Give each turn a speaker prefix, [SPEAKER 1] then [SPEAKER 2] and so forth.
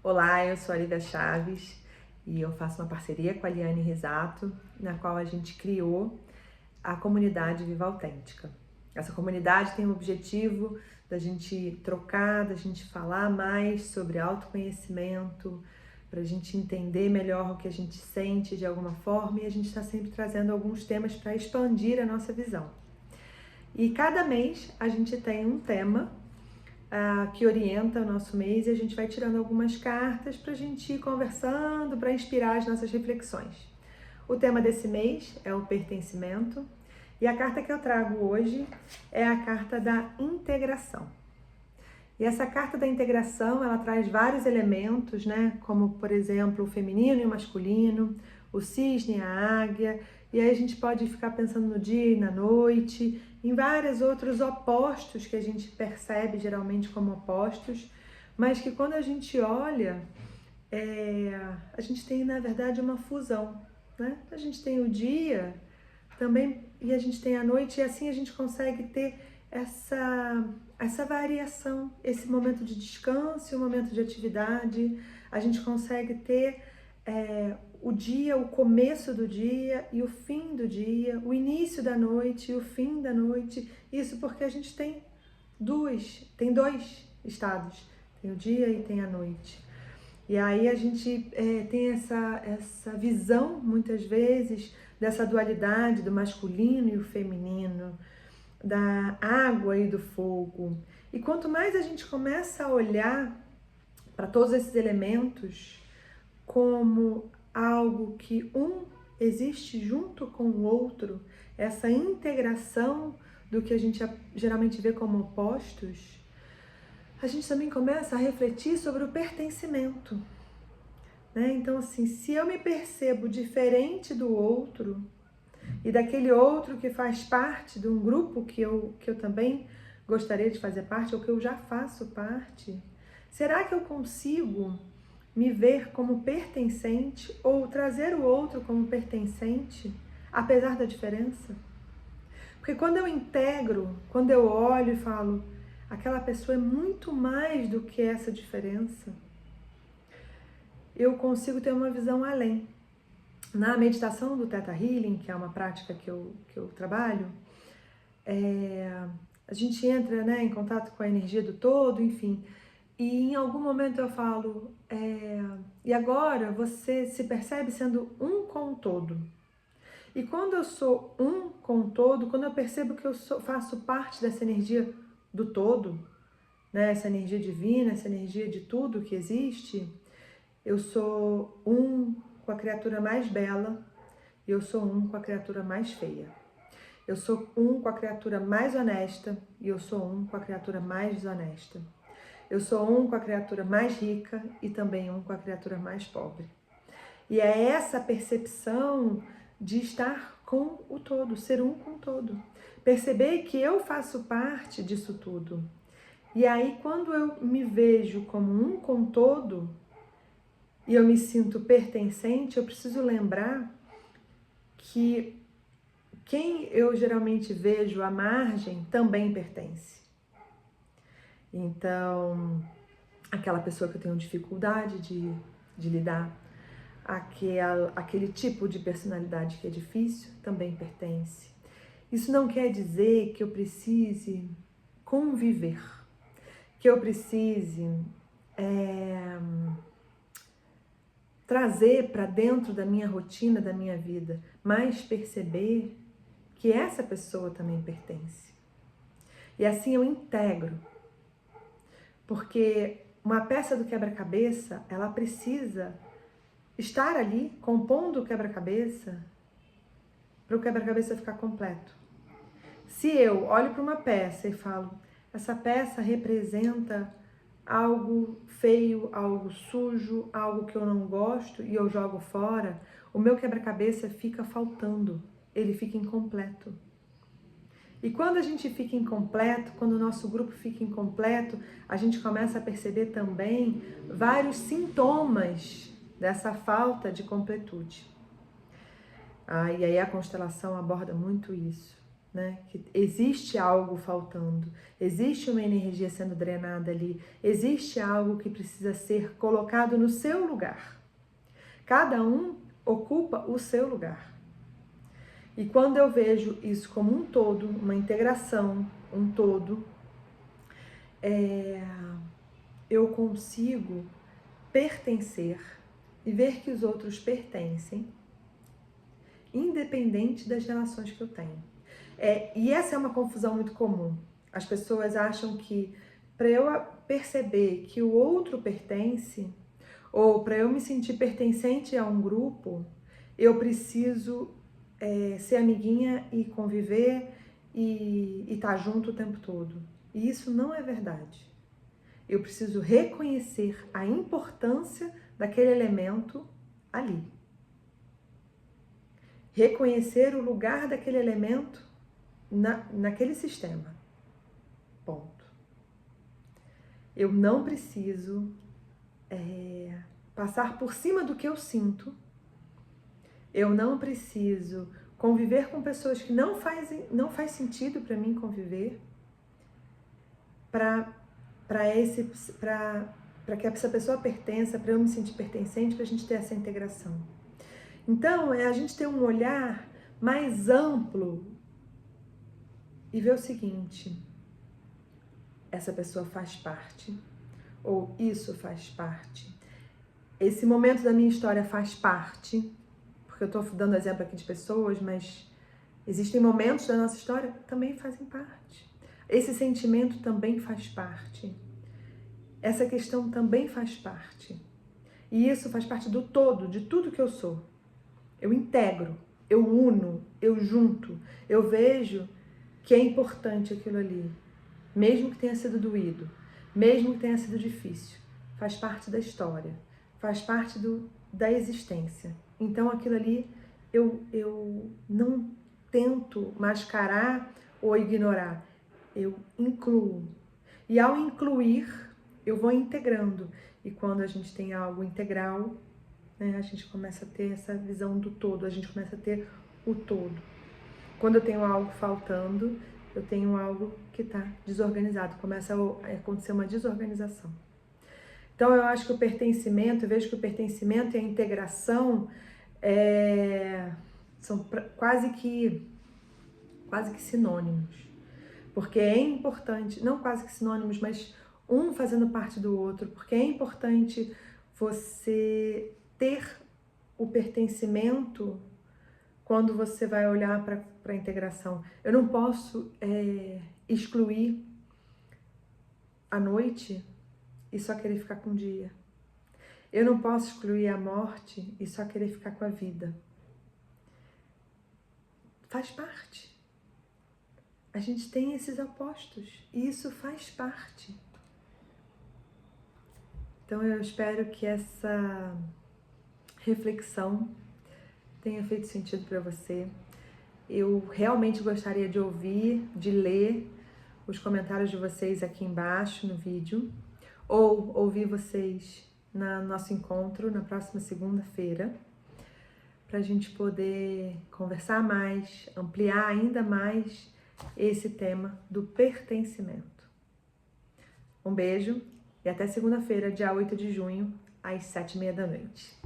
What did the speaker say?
[SPEAKER 1] Olá, eu sou a Lívia Chaves e eu faço uma parceria com a Liane Risato, na qual a gente criou a comunidade Viva Autêntica. Essa comunidade tem o objetivo da gente trocar, da gente falar mais sobre autoconhecimento, para a gente entender melhor o que a gente sente de alguma forma, e a gente está sempre trazendo alguns temas para expandir a nossa visão. E cada mês a gente tem um tema que orienta o nosso mês, e a gente vai tirando algumas cartas para a gente ir conversando, para inspirar as nossas reflexões. O tema desse mês é o pertencimento, e a carta que eu trago hoje é a carta da integração. E essa carta da integração, ela traz vários elementos, né? Como, por exemplo, o feminino e o masculino, o cisne e a águia, e aí a gente pode ficar pensando no dia e na noite, em vários outros opostos que a gente percebe geralmente como opostos, mas que quando a gente olha, a gente tem, na verdade, uma fusão, né? A gente tem o dia também e a gente tem a noite, e assim a gente consegue ter essa variação, esse momento de descanso e o momento de atividade. A gente consegue ter o dia, o começo do dia e o fim do dia, o início da noite e o fim da noite. Isso porque a gente tem dois estados, tem o dia e tem a noite. E aí a gente tem essa visão, muitas vezes, dessa dualidade do masculino e o feminino, da água e do fogo. E quanto mais a gente começa a olhar para todos esses elementos como algo que um existe junto com o outro, essa integração do que a gente geralmente vê como opostos, a gente também começa a refletir sobre o pertencimento, né? Então, assim, se eu me percebo diferente do outro e daquele outro que faz parte de um grupo que eu também gostaria de fazer parte, ou que eu já faço parte, será que eu consigo me ver como pertencente ou trazer o outro como pertencente, apesar da diferença? Porque quando eu integro, quando eu olho e falo, aquela pessoa é muito mais do que essa diferença, eu consigo ter uma visão além. Na meditação do Theta Healing, que é uma prática que eu trabalho, a gente entra, né, em contato com a energia do todo, enfim, e em algum momento eu falo, e agora você se percebe sendo um com o todo. E quando eu sou um com o todo, quando eu percebo que eu faço parte dessa energia do todo, né, essa energia divina, essa energia de tudo que existe, eu sou um com a criatura mais bela e eu sou um com a criatura mais feia. Eu sou um com a criatura mais honesta e eu sou um com a criatura mais desonesta. Eu sou um com a criatura mais rica e também um com a criatura mais pobre. E é essa percepção de estar com o todo, ser um com o todo. Perceber que eu faço parte disso tudo. E aí, quando eu me vejo como um com o todo e eu me sinto pertencente, eu preciso lembrar que quem eu geralmente vejo à margem também pertence. Então, aquela pessoa que eu tenho dificuldade de lidar, aquele tipo de personalidade que é difícil, também pertence. Isso não quer dizer que eu precise conviver, que eu precise trazer para dentro da minha rotina, da minha vida, mas perceber que essa pessoa também pertence. E assim eu integro. Porque uma peça do quebra-cabeça, ela precisa estar ali, compondo o quebra-cabeça, para o quebra-cabeça ficar completo. Se eu olho para uma peça e falo, essa peça representa algo feio, algo sujo, algo que eu não gosto e eu jogo fora, o meu quebra-cabeça fica faltando, ele fica incompleto. E quando a gente fica incompleto, quando o nosso grupo fica incompleto, a gente começa a perceber também vários sintomas dessa falta de completude. E aí a constelação aborda muito isso, né? Que existe algo faltando, existe uma energia sendo drenada ali, existe algo que precisa ser colocado no seu lugar. Cada um ocupa o seu lugar. E quando eu vejo isso como um todo, uma integração, um todo, eu consigo pertencer e ver que os outros pertencem, independente das relações que eu tenho. E essa é uma confusão muito comum. As pessoas acham que para eu perceber que o outro pertence, ou para eu me sentir pertencente a um grupo, eu preciso ser amiguinha e conviver e estar junto o tempo todo. E isso não é verdade. Eu preciso reconhecer a importância daquele elemento ali. Reconhecer o lugar daquele elemento naquele sistema. Ponto. Eu não preciso passar por cima do que eu sinto. Eu não preciso conviver com pessoas que não faz sentido para mim conviver, para que essa pessoa pertença, para eu me sentir pertencente, para a gente ter essa integração. Então, a gente ter um olhar mais amplo e ver o seguinte: essa pessoa faz parte, ou isso faz parte, esse momento da minha história faz parte, porque eu estou dando exemplo aqui de pessoas, mas existem momentos da nossa história que também fazem parte. Esse sentimento também faz parte. Essa questão também faz parte. E isso faz parte do todo, de tudo que eu sou. Eu integro, eu uno, eu junto, eu vejo que é importante aquilo ali, mesmo que tenha sido doído, mesmo que tenha sido difícil, faz parte da história, faz parte da existência. Então aquilo ali eu não tento mascarar ou ignorar, eu incluo. E ao incluir, eu vou integrando. E quando a gente tem algo integral, né, a gente começa a ter essa visão do todo, a gente começa a ter o todo. Quando eu tenho algo faltando, eu tenho algo que está desorganizado, começa a acontecer uma desorganização. Então eu acho que o pertencimento, eu vejo que o pertencimento e a integração são quase que sinônimos. Porque é importante, não quase que sinônimos, mas um fazendo parte do outro, porque é importante você ter o pertencimento quando você vai olhar para a integração. Eu não posso excluir a noite e só querer ficar com o dia. Eu não posso excluir a morte e só querer ficar com a vida. Faz parte. A gente tem esses opostos e isso faz parte. Então eu espero que essa reflexão tenha feito sentido para você. Eu realmente gostaria de ouvir, de ler os comentários de vocês aqui embaixo no vídeo, ou ouvir vocês no nosso encontro na próxima segunda-feira, para a gente poder conversar mais, ampliar ainda mais esse tema do pertencimento. Um beijo e até segunda-feira, dia 8 de junho, às 7h30 da noite.